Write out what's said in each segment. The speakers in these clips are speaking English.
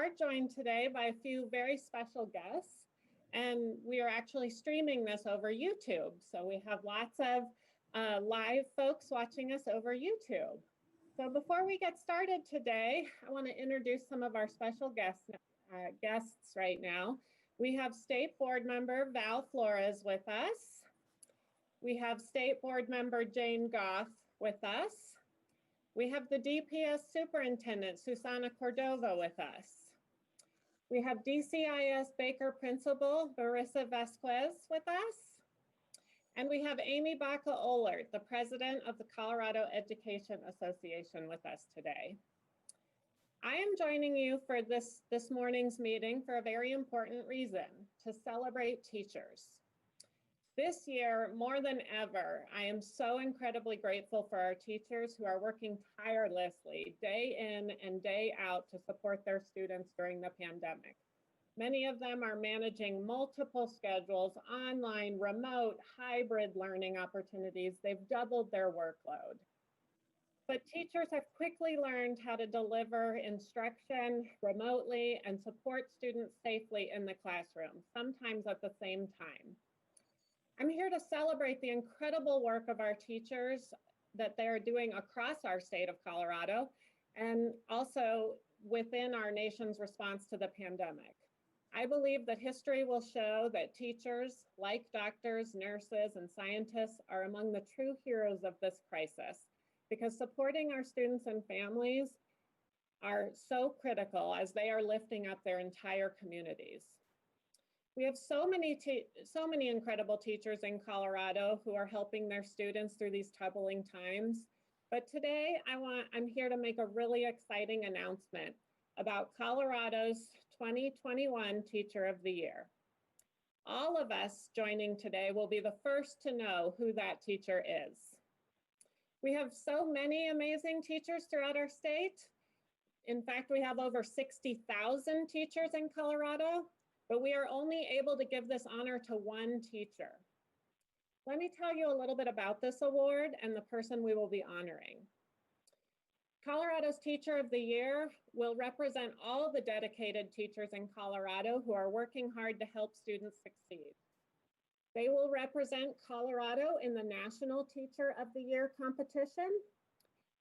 are joined today by a few very special guests, and we are actually streaming this over YouTube. So we have lots of live folks watching us over YouTube. So before we get started today, I want to introduce some of our special guests right now. We have State Board Member Val Flores with us. We have State Board Member Jane Goff with us. We have the DPS Superintendent, Susana Cordova, with us. We have DCIS Baker Principal, Marissa Vasquez, with us. And we have Amy Baca-Ohlert, the President of the Colorado Education Association, with us today. I am joining you for this morning's meeting for a very important reason: to celebrate teachers. This year, more than ever, I am so incredibly grateful for our teachers who are working tirelessly day in and day out to support their students during the pandemic. Many of them are managing multiple schedules, online, remote, hybrid learning opportunities. They've doubled their workload. But teachers have quickly learned how to deliver instruction remotely and support students safely in the classroom, sometimes at the same time. I'm here to celebrate the incredible work of our teachers that they're doing across our state of Colorado and also within our nation's response to the pandemic. I believe that history will show that teachers, like doctors, nurses, and scientists, are among the true heroes of this crisis, because supporting our students and families are so critical as they are lifting up their entire communities. We have so many incredible teachers in Colorado who are helping their students through these troubling times. But today I'm here to make a really exciting announcement about Colorado's 2021 Teacher of the Year. All of us joining today will be the first to know who that teacher is. We have so many amazing teachers throughout our state. In fact, we have over 60,000 teachers in Colorado, but we are only able to give this honor to one teacher. Let me tell you a little bit about this award and the person we will be honoring. Colorado's Teacher of the Year will represent all the dedicated teachers in Colorado who are working hard to help students succeed. They will represent Colorado in the National Teacher of the Year competition,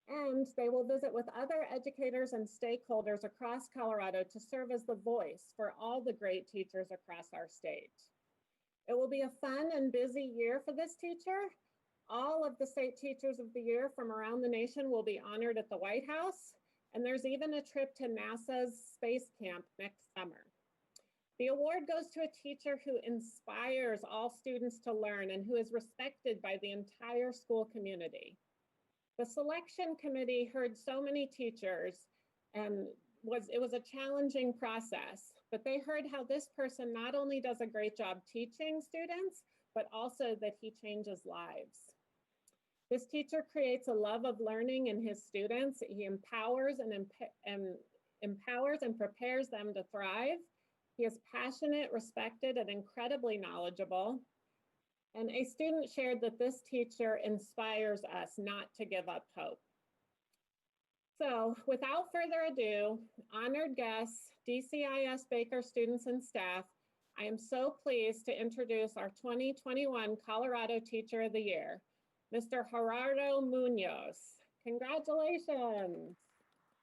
and they will visit with other educators and stakeholders across Colorado to serve as the voice for all the great teachers across our state. It will be a fun and busy year for this teacher. All of the State Teachers of the Year from around the nation will be honored at the White House, and there's even a trip to NASA's Space Camp next summer. The award goes to a teacher who inspires all students to learn and who is respected by the entire school community. The selection committee heard so many teachers, and it was a challenging process, but they heard how this person not only does a great job teaching students, but also that he changes lives. This teacher creates a love of learning in his students. He empowers and prepares them to thrive. He is passionate, respected, and incredibly knowledgeable. And a student shared that this teacher inspires us not to give up hope. So without further ado, honored guests, DCIS Baker students and staff, I am so pleased to introduce our 2021 Colorado Teacher of the Year, Mr. Gerardo Munoz. Congratulations.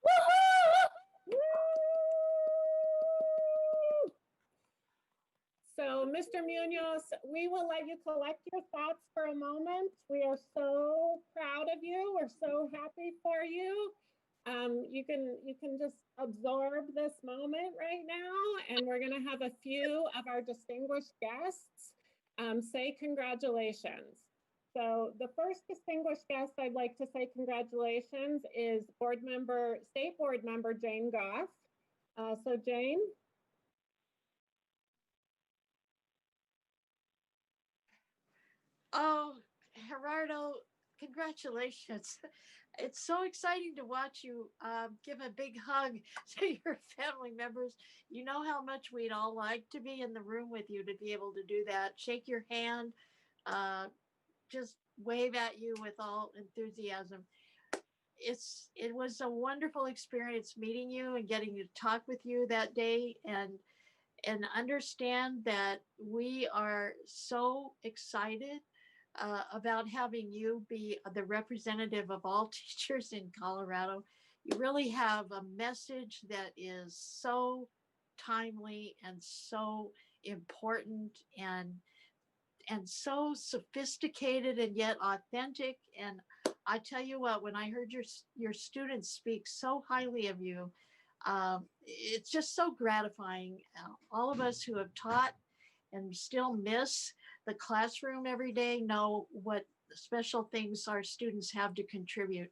Woo! So, Mr. Munoz, we will let you collect your thoughts for a moment. We are so proud of you. We're so happy for you. You can just absorb this moment right now, and we're going to have a few of our distinguished guests say congratulations. So the first distinguished guest I'd like to say congratulations is State Board Member Jane Goff. So Jane. Oh, Gerardo, congratulations. It's so exciting to watch you give a big hug to your family members. You know how much we'd all like to be in the room with you, to be able to do that. Shake your hand, just wave at you with all enthusiasm. it was a wonderful experience meeting you and getting to talk with you that day, and understand that we are so excited about having you be the representative of all teachers in Colorado. You really have a message that is so timely and so important, and so sophisticated and yet authentic. And I tell you what, when I heard your students speak so highly of you, it's just so gratifying. All of us who have taught and still miss the classroom every day know what special things our students have to contribute.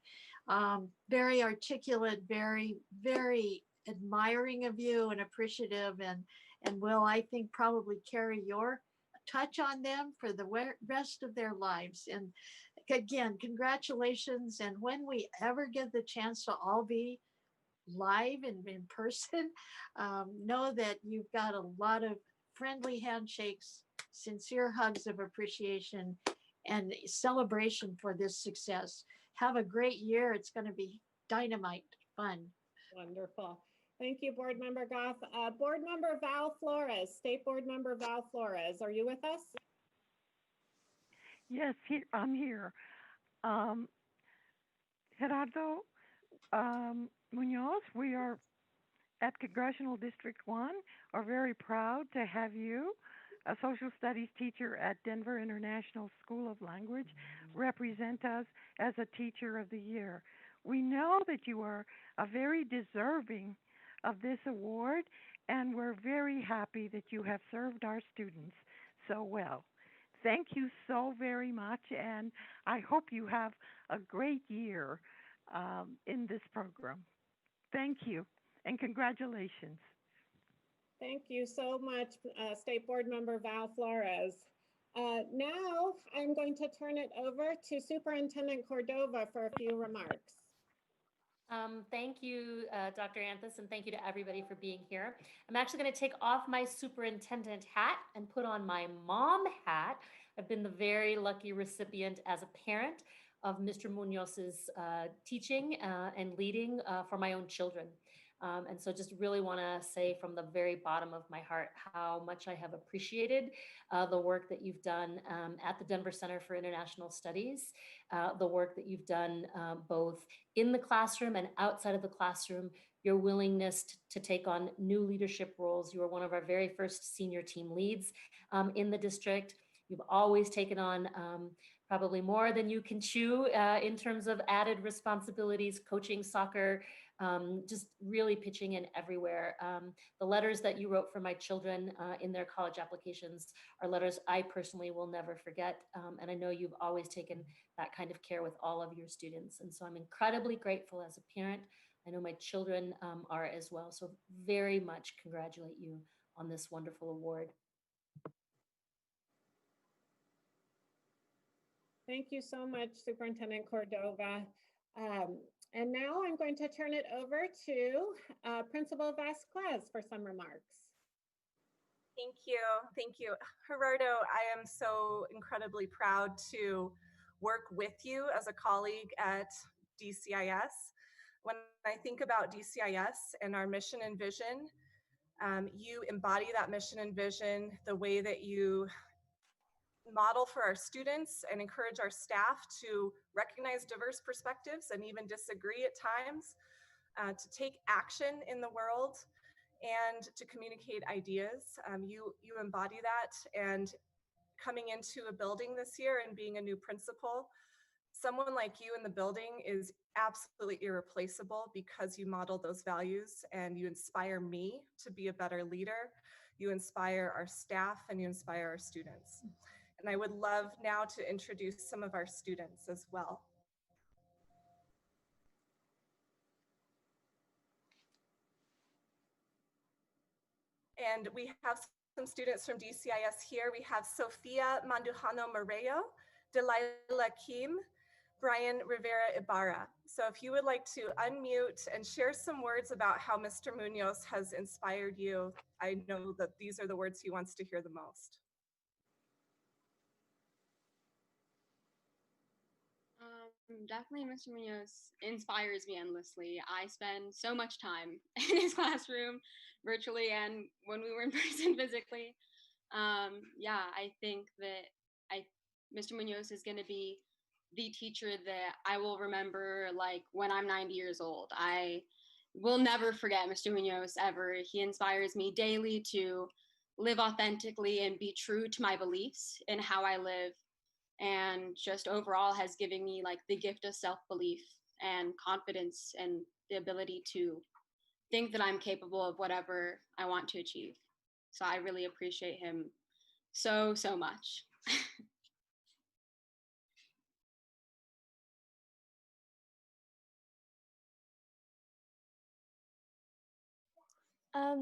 Very articulate, very, very admiring of you and appreciative, and will, I think, probably carry your touch on them for the rest of their lives. And again, congratulations. And when we ever get the chance to all be live and in person, know that you've got a lot of friendly handshakes, sincere hugs of appreciation, and celebration for this success. Have a great year. It's going to be dynamite fun. Wonderful. Thank you, Board Member Goff. Board Member Val Flores, State Board Member Val Flores, are you with us? Yes, I'm here. Um, Gerardo Munoz, we are at Congressional District 1 are very proud to have you, a social studies teacher at Denver International School of Language, represent us as a Teacher of the Year. We know that you are a very deserving of this award, and we're very happy that you have served our students so well. Thank you so very much, and I hope you have a great year in this program. Thank you, and congratulations. Thank you so much, State Board Member Val Flores. Now I'm going to turn it over to Superintendent Cordova for a few remarks. Thank you, Dr. Anthus, and thank you to everybody for being here. I'm actually going to take off my superintendent hat and put on my mom hat. I've been the very lucky recipient as a parent of Mr. Munoz's teaching and leading for my own children. And so just really want to say from the very bottom of my heart how much I have appreciated the work that you've done at the Denver Center for International Studies, the work that you've done both in the classroom and outside of the classroom, your willingness to take on new leadership roles. You were one of our very first senior team leads in the district. You've always taken on probably more than you can chew in terms of added responsibilities, coaching soccer, just really pitching in everywhere. The letters that you wrote for my children in their college applications are letters I personally will never forget. And I know you've always taken that kind of care with all of your students. And so I'm incredibly grateful as a parent. I know my children are as well. So very much congratulate you on this wonderful award. Thank you so much, Superintendent Cordova. And now I'm going to turn it over to Principal Vasquez for some remarks. Thank you. Thank you. Gerardo, I am so incredibly proud to work with you as a colleague at DCIS. When I think about DCIS and our mission and vision, you embody that mission and vision the way that you model for our students and encourage our staff to recognize diverse perspectives and even disagree at times, to take action in the world and to communicate ideas. You embody that, and coming into a building this year and being a new principal, someone like you in the building is absolutely irreplaceable because you model those values and you inspire me to be a better leader. You inspire our staff and you inspire our students. And I would love now to introduce some of our students as well. And we have some students from DCIS here. We have Sofia Mandujano Moreo, Delilah Kim, Brian Rivera Ibarra. So if you would like to unmute and share some words about how Mr. Munoz has inspired you, I know that these are the words he wants to hear the most. Definitely, Mr. Munoz inspires me endlessly. I spend so much time in his classroom, virtually, and when we were in person physically. Yeah, I think that I Mr. Munoz is going to be the teacher that I will remember like when I'm 90 years old. I will never forget Mr. Munoz ever. He inspires me daily to live authentically and be true to my beliefs in how I live, and just overall has given me like the gift of self-belief and confidence and the ability to think that I'm capable of whatever I want to achieve. So I really appreciate him so much.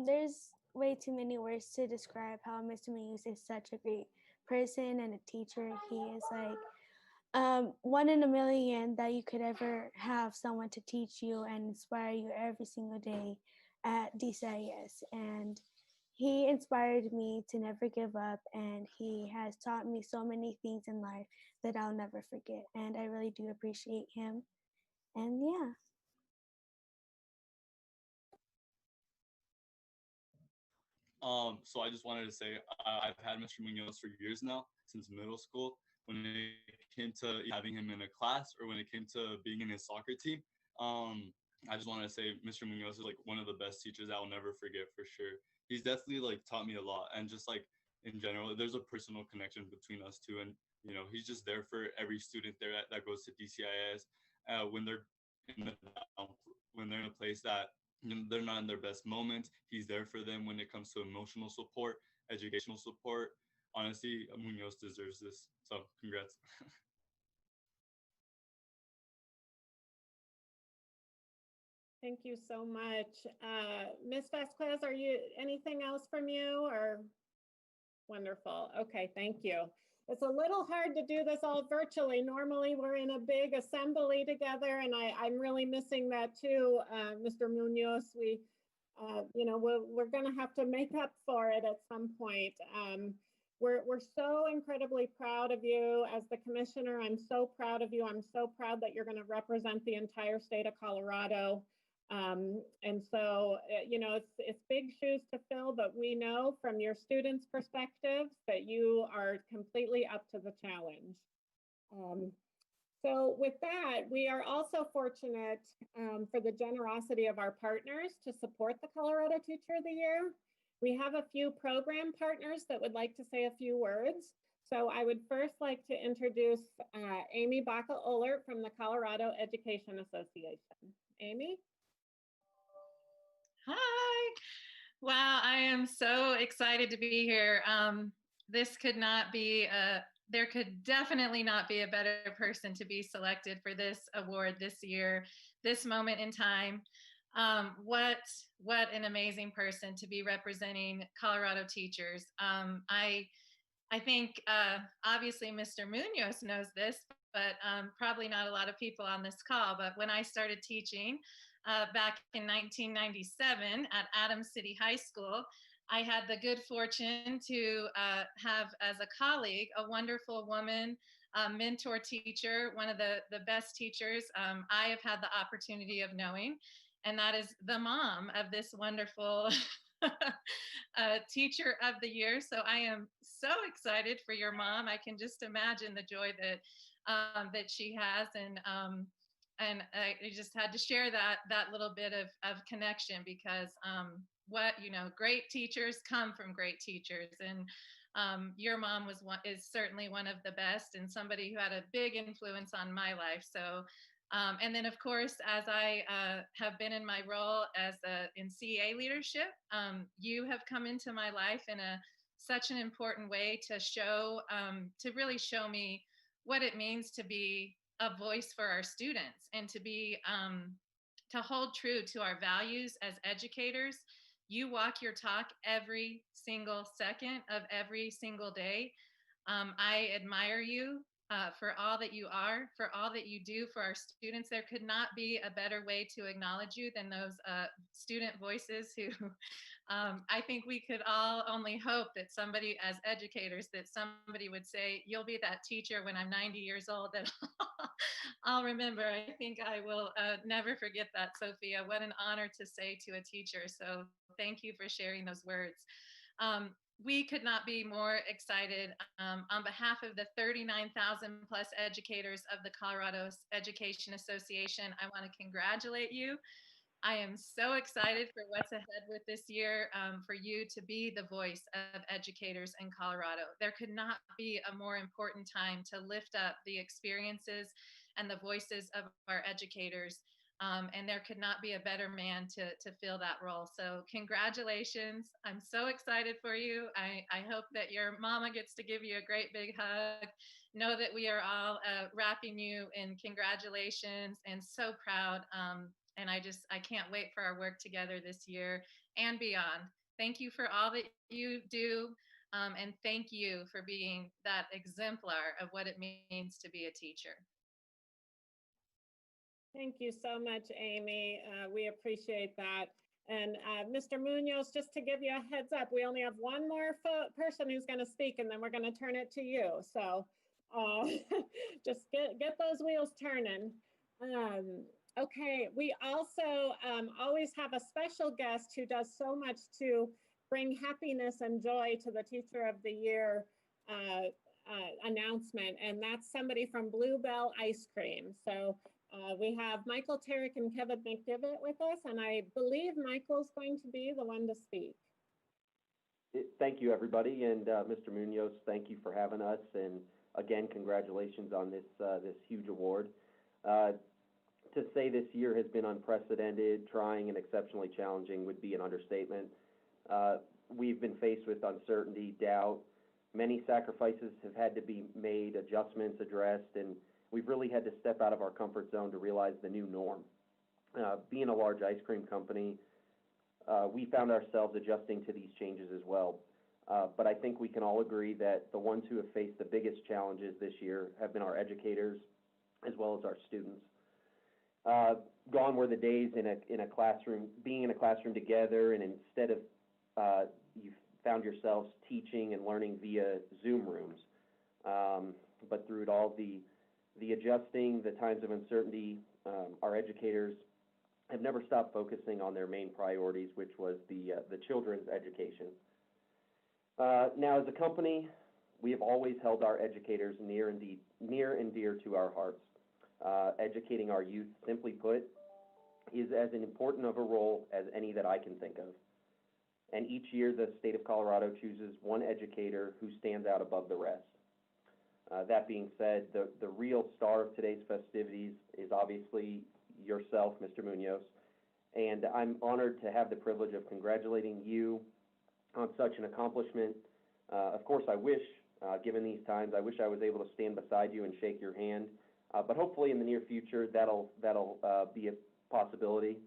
There's way too many words to describe how Mr. Muse is such a great person and a teacher. He is like one in a million that you could ever have someone to teach you and inspire you every single day at DCIS. And he inspired me to never give up, and he has taught me so many things in life that I'll never forget. And I really do appreciate him. And yeah. So I just wanted to say I've had Mr. Munoz for years now, since middle school. When it came to having him in a class or when it came to being in his soccer team, I just wanted to say Mr. Munoz is like one of the best teachers I'll never forget for sure. He's definitely like taught me a lot, and just like in general, there's a personal connection between us two, and you know he's just there for every student there that goes to DCIS when they're in the when they're in a place that they're not in their best moment. He's there for them when it comes to emotional support, educational support. Honestly, Munoz deserves this. So congrats. Thank you so much. Ms. Vasquez, are you anything else from you or? Wonderful. Okay, thank you. It's a little hard to do this all virtually. Normally we're in a big assembly together, and I'm really missing that too, Mr. Munoz. You know, we're going to have to make up for it at some point. We're so incredibly proud of you as the commissioner. I'm so proud of you. I'm so proud that you're going to represent the entire state of Colorado. And so, you know, it's big shoes to fill, but we know from your students' perspectives that you are completely up to the challenge. So with that, we are also fortunate for the generosity of our partners to support the Colorado Teacher of the Year. We have a few program partners that would like to say a few words. So I would first like to introduce Amy Baca-Ullert from the Colorado Education Association. Amy? Hi. Wow, I am so excited to be here. This could not be there could definitely not be a better person to be selected for this award this year, this moment in time. What an amazing person to be representing Colorado teachers. I think obviously Mr. Munoz knows this, but probably not a lot of people on this call. But when I started teaching back in 1997 at Adams City High School, I had the good fortune to have as a colleague a wonderful woman, mentor teacher, one of the best teachers I have had the opportunity of knowing. And that is the mom of this wonderful teacher of the year. So I am so excited for your mom. I can just imagine the joy that she has, and I just had to share that little bit of connection, because great teachers come from great teachers, and your mom is certainly one of the best, and somebody who had a big influence on my life. So. And then, of course, as I have been in my role in CEA leadership, you have come into my life in such an important way to really show me what it means to be a voice for our students, and to hold true to our values as educators. You walk your talk every single second of every single day. I admire you. For all that you are, for all that you do for our students. There could not be a better way to acknowledge you than those student voices who I think we could all only hope that somebody, as educators, that somebody would say, you'll be that teacher when I'm 90 years old, that I'll remember. I think I will never forget that, Sophia. What an honor to say to a teacher. So thank you for sharing those words. We could not be more excited. On behalf of the 39,000 plus educators of the Colorado Education Association, I want to congratulate you. I am so excited for what's ahead with this year, for you to be the voice of educators in Colorado. There could not be a more important time to lift up the experiences and the voices of our educators. And there could not be a better man to fill that role. So congratulations. I'm so excited for you. I hope that your mama gets to give you a great big hug. Know that we are all wrapping you in congratulations and so proud. And I can't wait for our work together this year and beyond. Thank you for all that you do. And thank you for being that exemplar of what it means to be a teacher. Thank you so much, Amy. We appreciate that. And Mr. Munoz, just to give you a heads up, we only have one more person who's going to speak, and then we're going to turn it to you. So just get those wheels turning. Okay, we also always have a special guest who does so much to bring happiness and joy to the Teacher of the Year announcement, and that's somebody from Bluebell Ice Cream. So we have Michael Terrick and Kevin McDivitt with us, and I believe Michael's going to be the one to speak. Thank you, everybody, and Mr. Munoz, thank you for having us, and again, congratulations on this this huge award. To say this year has been unprecedented, trying, and exceptionally challenging would be an understatement. We've been faced with uncertainty, doubt. Many sacrifices have had to be made, adjustments addressed, and we've really had to step out of our comfort zone to realize the new norm. Being a large ice cream company, we found ourselves adjusting to these changes as well. But I think we can all agree that the ones who have faced the biggest challenges this year have been our educators as well as our students. Gone were the days in a classroom, being in a classroom together, and instead of you found yourselves teaching and learning via Zoom rooms. But through it all, the adjusting, the times of uncertainty, our educators have never stopped focusing on their main priorities, which was the children's education. Now, as a company, we have always held our educators near and dear to our hearts. Educating our youth, simply put, is as important of a role as any that I can think of. And each year, the state of Colorado chooses one educator who stands out above the rest. That being said, the real star of today's festivities is obviously yourself, Mr. Munoz, and I'm honored to have the privilege of congratulating you on such an accomplishment. Of course, I wish, given these times, I wish I was able to stand beside you and shake your hand, but hopefully in the near future, that'll be a possibility.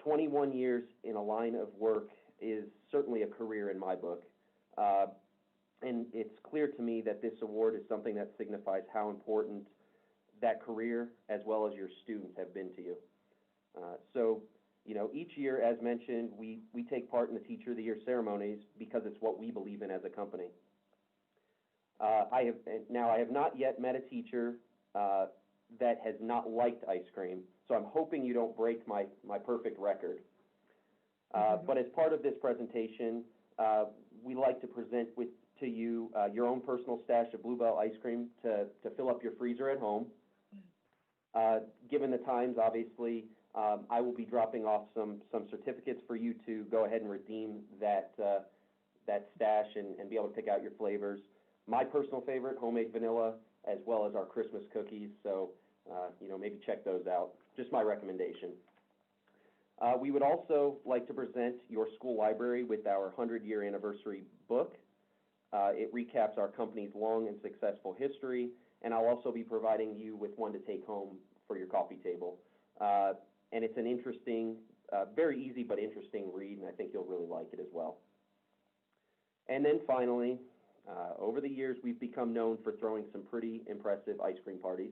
21 years in a line of work is certainly a career in my book. And it's clear to me that this award is something that signifies how important that career as well as your students have been to you. So, you know, each year, as mentioned, we take part in the Teacher of the Year ceremonies because it's what we believe in as a company. I have not yet met a teacher that has not liked ice cream, so I'm hoping you don't break my perfect record. But as part of this presentation, we like to present to you your own personal stash of Bluebell ice cream to fill up your freezer at home. Given the times, obviously, I will be dropping off some certificates for you to go ahead and redeem that stash and be able to pick out your flavors. My personal favorite, homemade vanilla, as well as our Christmas cookies. So, you know, maybe check those out. Just my recommendation. We would also like to present your school library with our 100-year anniversary book. It recaps our company's long and successful history, and I'll also be providing you with one to take home for your coffee table. And it's an interesting, very easy but interesting read, and I think you'll really like it as well. And then finally, over the years, we've become known for throwing some pretty impressive ice cream parties.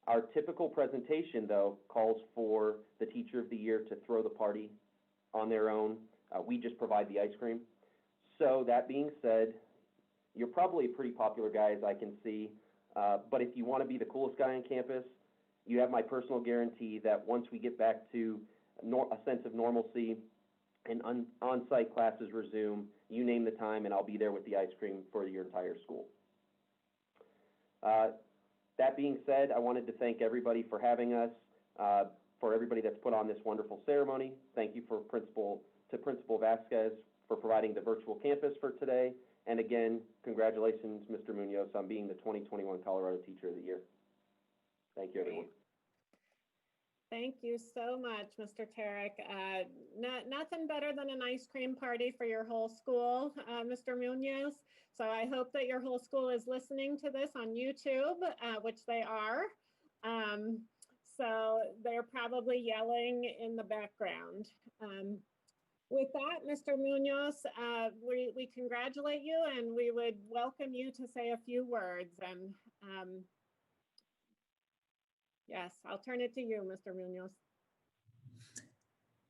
Our typical presentation, though, calls for the Teacher of the Year to throw the party on their own, We just provide the ice cream. So that being said, you're probably a pretty popular guy, as I can see. But if you want to be the coolest guy on campus, you have my personal guarantee that once we get back to a sense of normalcy and on-site classes resume, you name the time, and I'll be there with the ice cream for your entire school. That being said, I wanted to thank everybody for having us, for everybody that's put on this wonderful ceremony. Thank you to Principal Vasquez for providing the virtual campus for today. And again, congratulations, Mr. Munoz, on being the 2021 Colorado Teacher of the Year. Thank you, everyone. Thank you so much, Mr. Tarek. Nothing better than an ice cream party for your whole school, Mr. Munoz. So I hope that your whole school is listening to this on YouTube, which they are. So they're probably yelling in the background. With that, Mr. Munoz, we congratulate you, and we would welcome you to say a few words. And yes, I'll turn it to you, Mr. Munoz.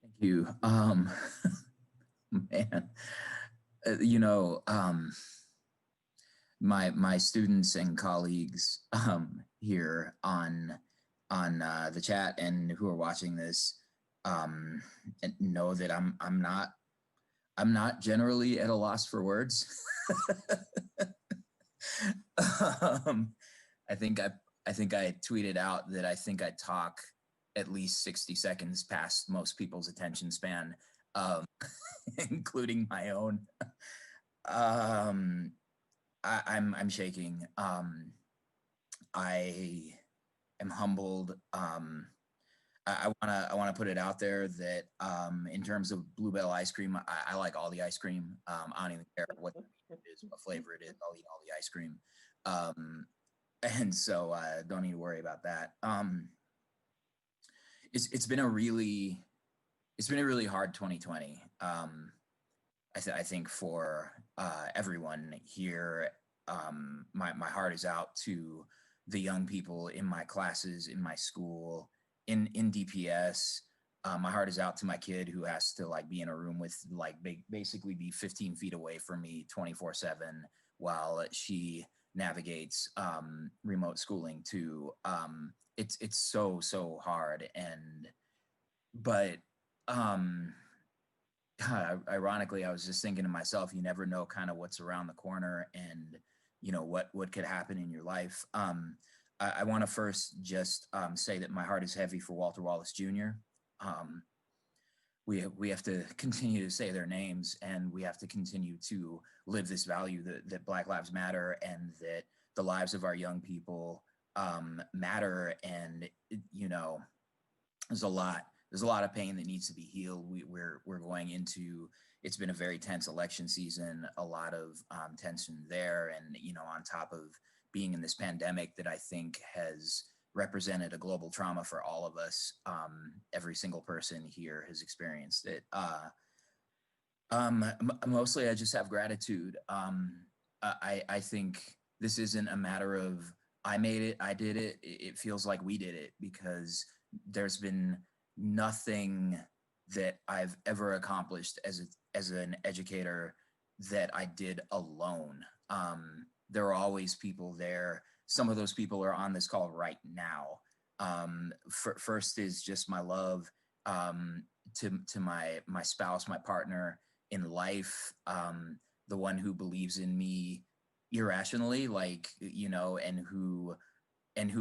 Thank you. Man, my students and colleagues here on the chat and who are watching this know that I'm not generally at a loss for words. I think I tweeted out that I think I talk at least 60 seconds past most people's attention span, including my own. I'm shaking. I am humbled. I wanna put it out there that in terms of Bluebell ice cream, I like all the ice cream. I don't even care what it is, what flavor it is. I'll eat all the ice cream. And so don't need to worry about that. It's been a really hard 2020. I think for everyone here, my heart is out to the young people in my classes, in my school, in DPS. My heart is out to my kid who has to be in a room with basically be 15 feet away from me 24/7 while she navigates remote schooling too. It's so hard, but ironically, I was just thinking to myself, you never know kind of what's around the corner and what could happen in your life. I want to first just say that my heart is heavy for Walter Wallace Jr. We have to continue to say their names, and we have to continue to live this value that Black Lives Matter and that the lives of our young people matter. And there's a lot of pain that needs to be healed. We're going into, it's been a very tense election season, a lot of tension there, and on top of being in this pandemic that I think has represented a global trauma for all of us. Every single person here has experienced it. Mostly I just have gratitude. I think this isn't a matter of I made it, I did it. It feels like we did it, because there's been nothing that I've ever accomplished as an educator that I did alone. There are always people there. Some of those people are on this call right now. First is just my love to my spouse, my partner in life, the one who believes in me irrationally, and who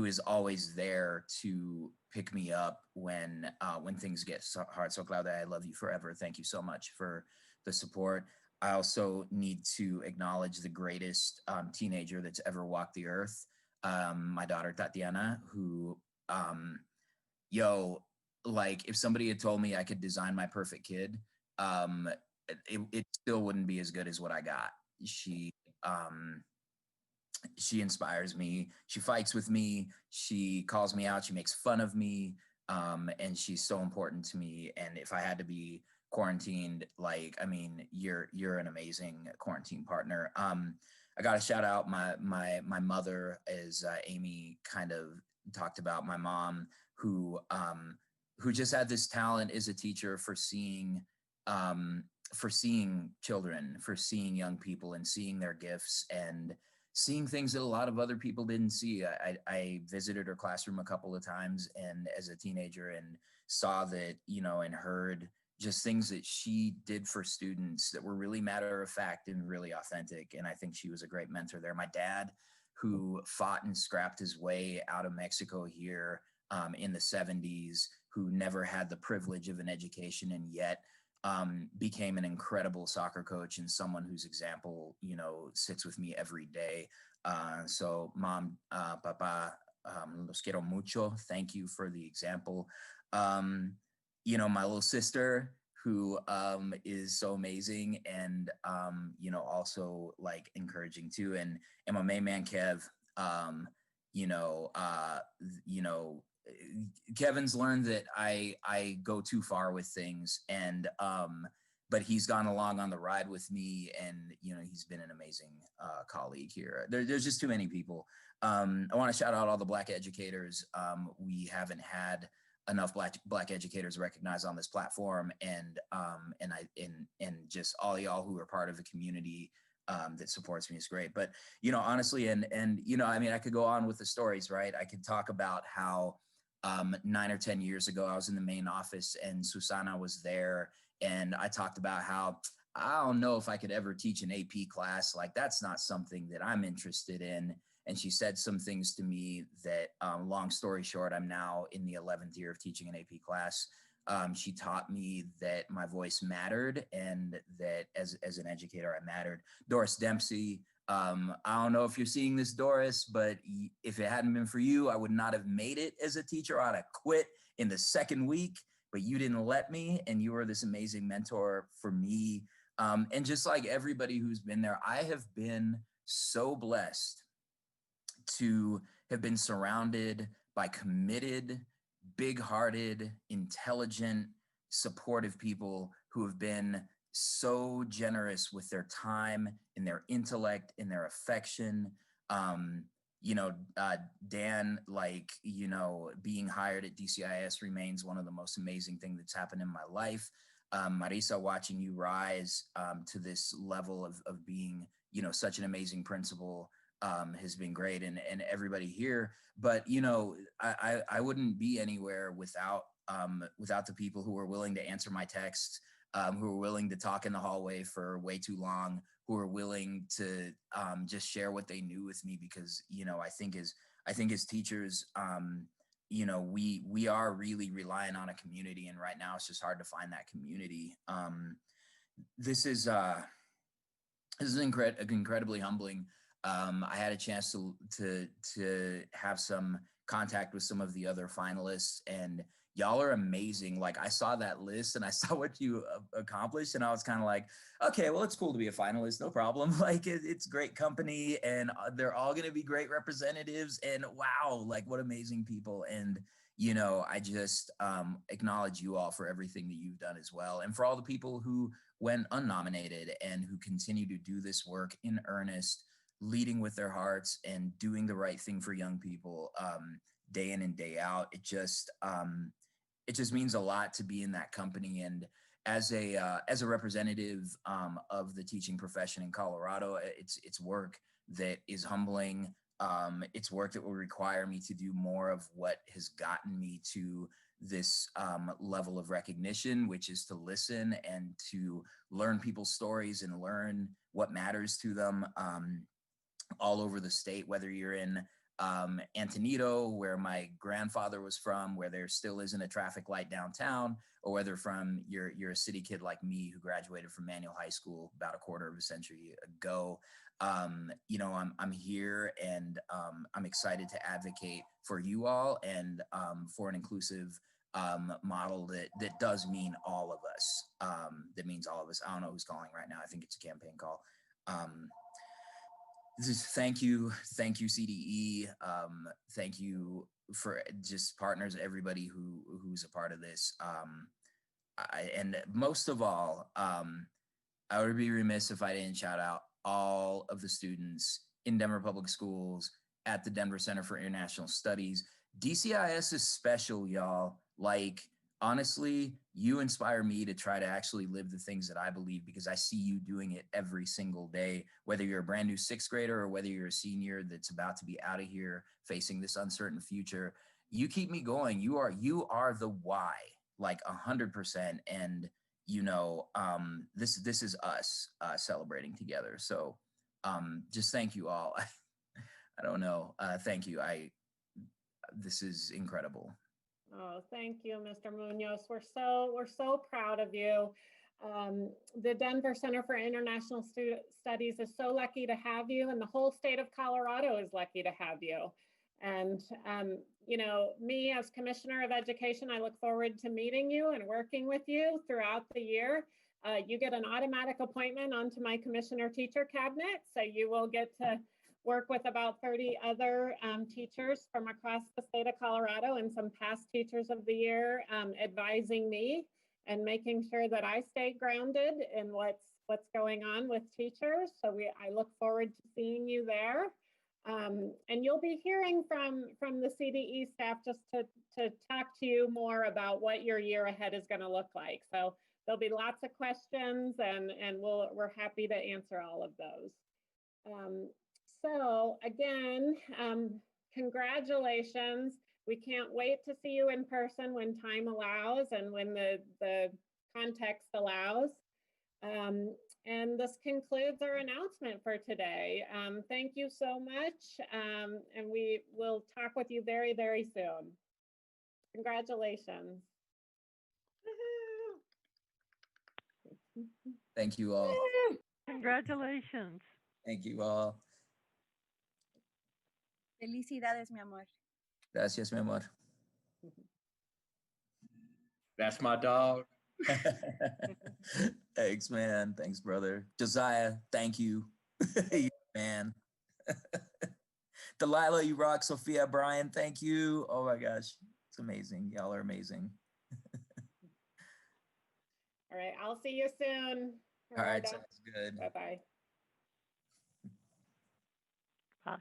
is always there to pick me up when things get so hard. So Claudia, I love you forever. Thank you so much for the support. I also need to acknowledge the greatest teenager that's ever walked the earth, my daughter Tatiana, who, if somebody had told me I could design my perfect kid, it still wouldn't be as good as what I got. She inspires me. She fights with me. She calls me out. She makes fun of me. And she's so important to me. And if I had to be quarantined, you're an amazing quarantine partner. I got to shout out my mother, as Amy kind of talked about, my mom, who just had this talent as a teacher for seeing for seeing children, for seeing young people and seeing their gifts and seeing things that a lot of other people didn't see. I visited her classroom a couple of times and as a teenager and saw that, and heard just things that she did for students that were really matter of fact and really authentic. And I think she was a great mentor there. My dad, who fought and scrapped his way out of Mexico here in the 70s, who never had the privilege of an education and yet became an incredible soccer coach and someone whose example, sits with me every day. So Mom, Papa, los quiero mucho. Thank you for the example. My little sister, who is so amazing and, also like encouraging too. And my main man, Kev, Kevin's learned that I go too far with things and, but he's gone along on the ride with me and, he's been an amazing colleague here. There's just too many people. I want to shout out all the Black educators. We haven't had enough black educators recognized on this platform and just all y'all who are part of the community that supports me is great. But, honestly, and I could go on with the stories, right? I could talk about how 9 or 10 years ago, I was in the main office and Susana was there. And I talked about how I don't know if I could ever teach an AP class. Like, that's not something that I'm interested in. And she said some things to me that, long story short, I'm now in the 11th year of teaching an AP class. She taught me that my voice mattered and that as an educator, I mattered. Doris Dempsey, I don't know if you're seeing this, Doris, but if it hadn't been for you, I would not have made it as a teacher. I'd have quit in the second week, but you didn't let me, and you were this amazing mentor for me. And just like everybody who's been there, I have been so blessed to have been surrounded by committed, big-hearted, intelligent, supportive people who have been so generous with their time and their intellect and their affection. Dan, being hired at DCIS remains one of the most amazing things that's happened in my life. Marisa, watching you rise to this level of being, such an amazing principal has been great, and everybody here. But I wouldn't be anywhere without the people who are willing to answer my texts, who are willing to talk in the hallway for way too long, who are willing to just share what they knew with me, because I think as teachers, we are really relying on a community, and right now it's just hard to find that community. This is incredibly humbling. I had a chance to have some contact with some of the other finalists, and y'all are amazing. Like, I saw that list and I saw what you accomplished, and I was kind of like, okay, well, it's cool to be a finalist, no problem. Like, it's great company, and they're all going to be great representatives, and wow, like, what amazing people. And I just acknowledge you all for everything that you've done as well, and for all the people who went unnominated and who continue to do this work in earnest, leading with their hearts and doing the right thing for young people day in and day out. It just means a lot to be in that company. And as a representative of the teaching profession in Colorado, it's work that is humbling. It's work that will require me to do more of what has gotten me to this level of recognition, which is to listen and to learn people's stories and learn what matters to them. All over the state, whether you're in Antonito, where my grandfather was from, where there still isn't a traffic light downtown, or whether you're a city kid like me who graduated from Manual High School about a quarter of a century ago. I'm here, and I'm excited to advocate for you all and for an inclusive model that does mean all of us. That means all of us. I don't know who's calling right now. I think it's a campaign call. Thank you, CDE. Thank you for just partners, everybody who's a part of this. And most of all, I would be remiss if I didn't shout out all of the students in Denver Public Schools at the Denver Center for International Studies. DCIS is special, y'all. Like, honestly, you inspire me to try to actually live the things that I believe, because I see you doing it every single day, whether you're a brand new sixth grader or whether you're a senior that's about to be out of here facing this uncertain future. You keep me going. You are the why, like 100%. And this is us celebrating together. So just thank you all. I don't know. Thank you. This is incredible. Oh, thank you, Mr. Munoz. We're so proud of you. The Denver Center for International Studies is so lucky to have you, and the whole state of Colorado is lucky to have you. And me as Commissioner of Education, I look forward to meeting you and working with you throughout the year. You get an automatic appointment onto my Commissioner Teacher Cabinet, so you will get to work with about 30 other teachers from across the state of Colorado and some past Teachers of the Year advising me and making sure that I stay grounded in what's going on with teachers. So I look forward to seeing you there. And you'll be hearing from the CDE staff just to talk to you more about what your year ahead is going to look like. So there'll be lots of questions, and we're happy to answer all of those. So again, congratulations. We can't wait to see you in person when time allows and when the context allows. And this concludes our announcement for today. Thank you so much. And we will talk with you very, very soon. Congratulations. Thank you all. Congratulations. Thank you all. Felicidades, mi amor. Gracias, mi amor. That's my dog. Thanks, man. Thanks, brother. Josiah, thank you. Man. Delilah, you rock. Sophia, Brian, thank you. Oh my gosh. It's amazing. Y'all are amazing. All right. I'll see you soon. All right. Sounds good. Bye-bye. Bye.